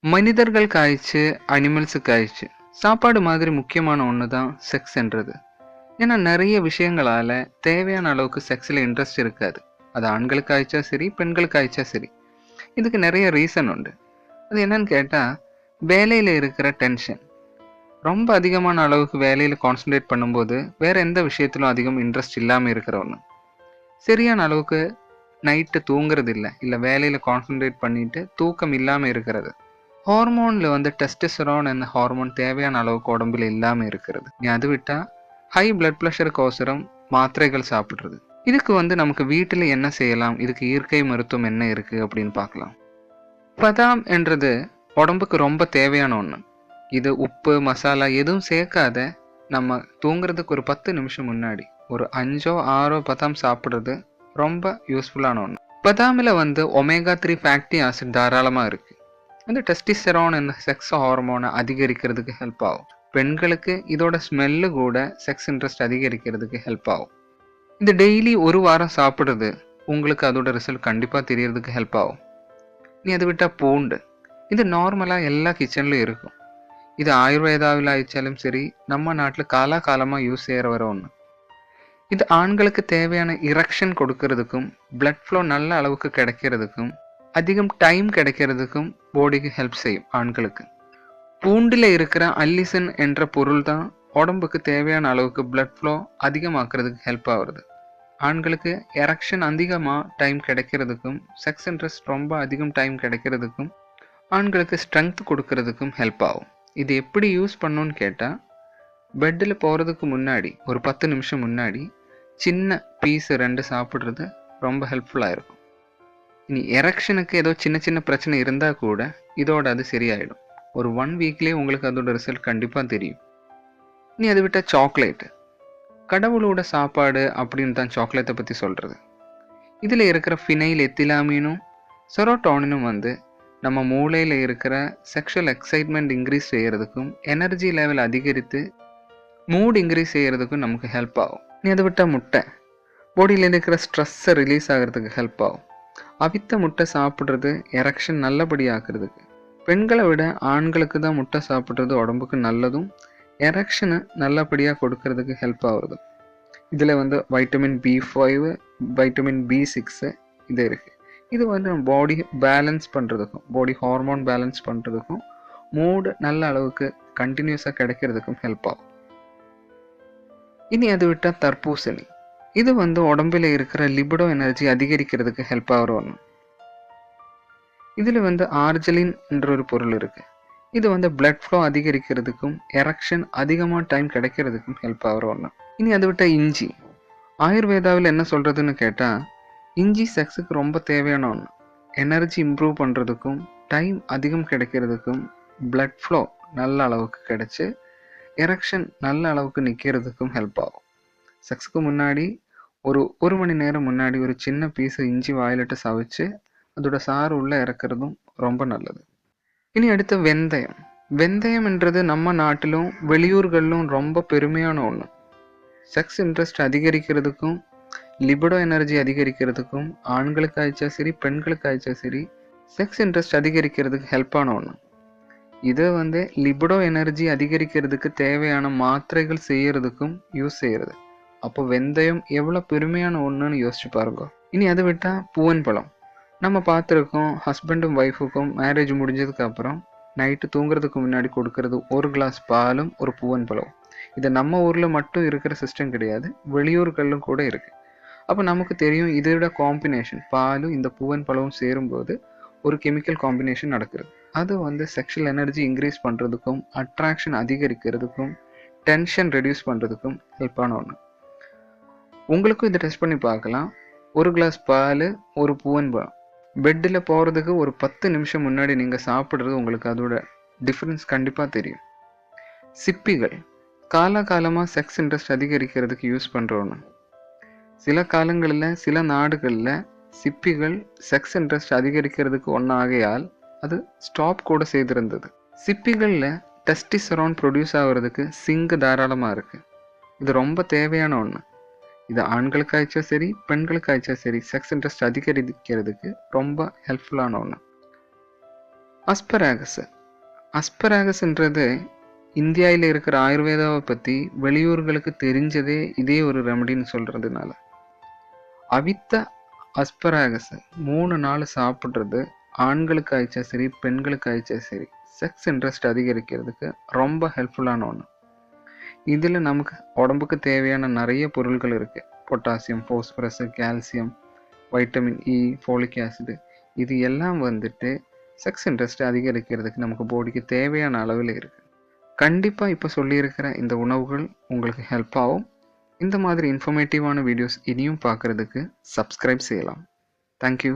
மனிதர்களுக்கு ஆயிடுச்சு, அனிமல்ஸுக்கு ஆயிடுச்சு. சாப்பாடு மாதிரி முக்கியமான ஒன்று தான் செக்ஸ்ன்றது. ஏன்னா நிறைய விஷயங்களால தேவையான அளவுக்கு செக்ஸில் இன்ட்ரெஸ்ட் இருக்காது. அது ஆண்களுக்கு ஆயிடுச்சா சரி, பெண்களுக்கு ஆயிடுச்சா சரி. இதுக்கு நிறைய ரீசன் உண்டு. அது என்னன்னு கேட்டால், வேலையில் இருக்கிற டென்ஷன். ரொம்ப அதிகமான அளவுக்கு வேலையில் கான்சன்ட்ரேட் பண்ணும்போது வேற எந்த விஷயத்திலும் அதிகம் இன்ட்ரெஸ்ட் இல்லாமல் இருக்கிற ஒன்று. சரியான அளவுக்கு நைட்டு தூங்குறது இல்லை வேலையில் கான்சன்ட்ரேட் பண்ணிட்டு தூக்கம் இல்லாமல் இருக்கிறது. ஹார்மோனில் டெஸ்டஸ்டெரான் என்ற ஹார்மோன் தேவையான அளவுக்கு உடம்புல இல்லாமல் இருக்கிறது. நீ அது விட்டால் ஹை பிளட் ப்ரெஷருக்கோசரம் மாத்திரைகள் சாப்பிட்றது. இதுக்கு நமக்கு வீட்டில் என்ன செய்யலாம், இதுக்கு இயற்கை மருத்துவம் என்ன இருக்குது அப்படின்னு பார்க்கலாம். பதாம் என்றது உடம்புக்கு ரொம்ப தேவையான ஒன்று. இது உப்பு மசாலா எதுவும் சேர்க்காத நம்ம தூங்குறதுக்கு ஒரு 10 நிமிஷம் முன்னாடி ஒரு 5 6 பதாம் சாப்பிட்றது ரொம்ப யூஸ்ஃபுல்லான ஒன்று. பதாமில் ஒமேகா 3 ஃபேட்டி ஆசிட் தாராளமாக இருக்குது. டெஸ்டிஸ்டெரான் என்ற செக்ஸ் ஹார்மோனை அதிகரிக்கிறதுக்கு ஹெல்ப் ஆகும். பெண்களுக்கு இதோட ஸ்மெல்லு கூட செக்ஸ் இன்ட்ரெஸ்ட் அதிகரிக்கிறதுக்கு ஹெல்ப் ஆகும். இது டெய்லி ஒரு வாரம் சாப்பிட்றது உங்களுக்கு அதோட ரிசல்ட் கண்டிப்பாக தெரியறதுக்கு ஹெல்ப் ஆகும். நீ அதை விட்டால் பூண்டு. இது நார்மலாக எல்லா கிச்சன்லையும் இருக்கும். இது ஆயுர்வேதாவில் ஆயிடுச்சாலும் சரி, நம்ம நாட்டில் காலமாக யூஸ் செய்கிற வர ஒன்று. இது ஆண்களுக்கு தேவையான இரெக்ஷன் கொடுக்கறதுக்கும் பிளட் ஃப்ளோ நல்ல அளவுக்கு கிடைக்கிறதுக்கும் அதிகம் டைம் கிடைக்கிறதுக்கும் பாடிக்கு ஹெல்ப் செய்யும் ஆண்களுக்கு. பூண்டில் இருக்கிற அல்லிசன் என்ற பொருள் தான் உடம்புக்கு தேவையான அளவுக்கு பிளட் ஃப்ளோ அதிகமாக்குறதுக்கு ஹெல்ப் ஆகுறது. ஆண்களுக்கு எரெக்ஷன் அதிகமாக டைம் கிடைக்கிறதுக்கும் செக்ஸ் இன்ட்ரெஸ்ட் ரொம்ப அதிகம் டைம் கிடைக்கிறதுக்கும் ஆண்களுக்கு ஸ்ட்ரென்த் கொடுக்கறதுக்கும் ஹெல்ப் ஆகும். இது எப்படி யூஸ் பண்ணணும்னு கேட்டால், பெட்டில் போகிறதுக்கு முன்னாடி ஒரு 10 நிமிஷம் முன்னாடி சின்ன பீஸு 2 சாப்பிட்றது ரொம்ப ஹெல்ப்ஃபுல்லாக இருக்கும். இனி எரெக்ஷனுக்கு ஏதோ சின்ன பிரச்சனை இருந்தால் கூட இதோட அது சரியாயிடும். ஒரு 1 வீக்லேயே உங்களுக்கு அதோட ரிசல்ட் கண்டிப்பாக தெரியும். நீ அதை விட்டால் சாக்லேட்டு. கடவுளோட சாப்பாடு அப்படின்னு தான் சாக்லேட்டை பற்றி சொல்கிறது. இதில் இருக்கிற ஃபினைல் எத்திலாமீனும் செரோட்டோனினும் நம்ம மூளையில் இருக்கிற செக்ஷுவல் எக்ஸைட்மெண்ட் இன்க்ரீஸ் செய்கிறதுக்கும் எனர்ஜி லெவல் அதிகரித்து மூட் இன்க்ரீஸ் செய்கிறதுக்கும் நமக்கு ஹெல்ப் ஆகும். நீ அதை விட்டால் முட்டை. பாடியில் இருக்கிற ஸ்ட்ரெஸ்ஸை ரிலீஸ் ஆகிறதுக்கு ஹெல்ப் ஆகும். அவித்த முட்டை சாப்பிட்றது எரெக்ஷன் நல்லபடியாக்குறதுக்கு. பெண்களை விட ஆண்களுக்கு தான் முட்டை சாப்பிட்றது உடம்புக்கு நல்லதும் எரெக்ஷனை நல்லபடியாக கொடுக்கறதுக்கு ஹெல்ப் ஆகுறது. இதில் வைட்டமின் B5 வைட்டமின் B6 இது இருக்குது. இது நம்ம பாடி பேலன்ஸ் பண்ணுறதுக்கும் பாடி ஹார்மோன் பேலன்ஸ் பண்ணுறதுக்கும் மூடு நல்ல அளவுக்கு கண்டினியூஸாக கிடைக்கிறதுக்கும் ஹெல்ப் ஆகும். இனி அதை விட்டால் தர்பூசணி. இது உடம்பில் இருக்கிற லிபிடோ எனர்ஜி அதிகரிக்கிறதுக்கு ஹெல்ப் ஆகிற ஒன்று. இதில் ஆர்ஜலின் என்ற ஒரு பொருள் இருக்குது. இது பிளட் ஃப்ளோ அதிகரிக்கிறதுக்கும் எரெக்ஷன் அதிகமாக டைம் கிடைக்கிறதுக்கும் ஹெல்ப் ஆகிற ஒன்று. இனி அதை விட்டால் இஞ்சி. ஆயுர்வேதாவில் என்ன சொல்கிறதுன்னு கேட்டால், இஞ்சி செக்ஸுக்கு ரொம்ப தேவையான ஒன்று. எனர்ஜி இம்ப்ரூவ் பண்ணுறதுக்கும் டைம் அதிகம் கிடைக்கிறதுக்கும் பிளட் ஃப்ளோ நல்ல அளவுக்கு கிடைச்சி எரெக்ஷன் நல்ல அளவுக்கு நிற்கிறதுக்கும் ஹெல்ப் ஆகும். செக்ஸுக்கு முன்னாடி ஒரு மணி நேரம் முன்னாடி ஒரு சின்ன பீஸு இஞ்சி வாயிலிட்டு சவைச்சு அதோட சாறு உள்ளே இறக்குறதும் ரொம்ப நல்லது. இனி அடுத்து வெந்தயம். வெந்தயம் என்றது நம்ம நாட்டிலும் வெளியூர்களிலும் ரொம்ப பெருமையான ஒன்று. செக்ஸ் இன்ட்ரெஸ்ட் அதிகரிக்கிறதுக்கும் லிபிடோ எனர்ஜி அதிகரிக்கிறதுக்கும் ஆண்களுக்கு ஆயிடுச்சா சரி பெண்களுக்கு ஆயிடுச்சா சரி செக்ஸ் இன்ட்ரெஸ்ட் அதிகரிக்கிறதுக்கு ஹெல்ப்பான ஒன்று. இதை லிபிடோ எனர்ஜி அதிகரிக்கிறதுக்கு தேவையான மாத்திரைகள் செய்யறதுக்கும் யூஸ் செய்கிறது. அப்போ வெந்தயம் எவ்வளோ பெருமையான ஒன்றுன்னு யோசிச்சு பாருங்க. இனி அதை விட்டால் பூவன் பழம். நம்ம பார்த்துருக்கோம், ஹஸ்பண்டும் ஒய்ஃபுக்கும் மேரேஜ் முடிஞ்சதுக்கு அப்புறம் நைட்டு தூங்குறதுக்கு முன்னாடி கொடுக்கறது 1 கிளாஸ் பாலும் ஒரு பூவன் பழம். இது நம்ம ஊரில் மட்டும் இருக்கிற சிஸ்டம் கிடையாது, வெளியூர்களிலும் கூட இருக்குது. அப்போ நமக்கு தெரியும் இதோட காம்பினேஷன் பாலும் இந்த பூவன் பழமும் சேரும்போது ஒரு கெமிக்கல் காம்பினேஷன் நடக்குது. அது செக்ஷுவல் எனர்ஜி இன்க்ரீஸ் பண்ணுறதுக்கும் அட்ராக்ஷன் அதிகரிக்கிறதுக்கும் டென்ஷன் ரெடியூஸ் பண்ணுறதுக்கும் ஹெல்ப்பான ஒன்று. உங்களுக்கும் இதை டெஸ்ட் பண்ணி பார்க்கலாம். 1 கிளாஸ் பால் ஒரு பூவன் பழம் பெட்டில் போகிறதுக்கு ஒரு 10 நிமிஷம் முன்னாடி நீங்கள் சாப்பிட்றது உங்களுக்கு அதோட டிஃப்ரென்ஸ் கண்டிப்பாக தெரியும். சிப்பிகள் காலமாக செக்ஸ் இன்ட்ரெஸ்ட் அதிகரிக்கிறதுக்கு யூஸ் பண்ணுற ஒன்று. சில காலங்களில் சில நாடுகளில் சிப்பிகள் செக்ஸ் இன்ட்ரெஸ்ட் அதிகரிக்கிறதுக்கு ஒன்றாகையால் அது ஸ்டாப் கூட செய்திருந்தது. சிப்பிகளில் டெஸ்டிஸ்டெரான் ப்ரொடியூஸ் ஆகிறதுக்கு சிங்கு தாராளமாக இருக்குது. இது ரொம்ப தேவையான ஒன்று. இது ஆண்களுக்கு ஆயிடுச்சா சரி பெண்களுக்கு ஆயிடுச்சா சரி செக்ஸ் இன்ட்ரெஸ்ட் அதிகரிக்கிறதுக்கு ரொம்ப ஹெல்ப்ஃபுல்லான ஒன்று. அஸ்பராகஸ் அஸ்பராகஸ்ன்றது இந்தியாவில் இருக்கிற ஆயுர்வேதாவை பற்றி வெளியூர்களுக்கு தெரிஞ்சதே இதே ஒரு ரெமடின்னு சொல்கிறதுனால. அவித்த அஸ்பராகஸ் 3 நாள் சாப்பிட்றது ஆண்களுக்கு ஆயிடுச்சா சரி, பெண்களுக்கு ஆயிடுச்சா சரி, செக்ஸ் இன்ட்ரெஸ்ட் அதிகரிக்கிறதுக்கு ரொம்ப ஹெல்ப்ஃபுல்லான ஒன்று. இதில் நமக்கு உடம்புக்கு தேவையான நிறைய பொருட்கள் இருக்குது. Potassium, phosphorus, calcium, vitamin E, folic acid, இது எல்லாம் வந்துட்டு செக்ஸ் இன்ட்ரெஸ்ட் அதிகரிக்கிறதுக்கு நமக்கு பாடிக்கு தேவையான அளவில் இருக்குது. கண்டிப்பாக இப்போ சொல்லியிருக்கிற இந்த உணவுகள் உங்களுக்கு ஹெல்ப் ஆகும். இந்த மாதிரி இன்ஃபர்மேட்டிவான வீடியோஸ் இனியும் பார்க்குறதுக்கு சப்ஸ்கிரைப் செய்யலாம். தேங்க்யூ.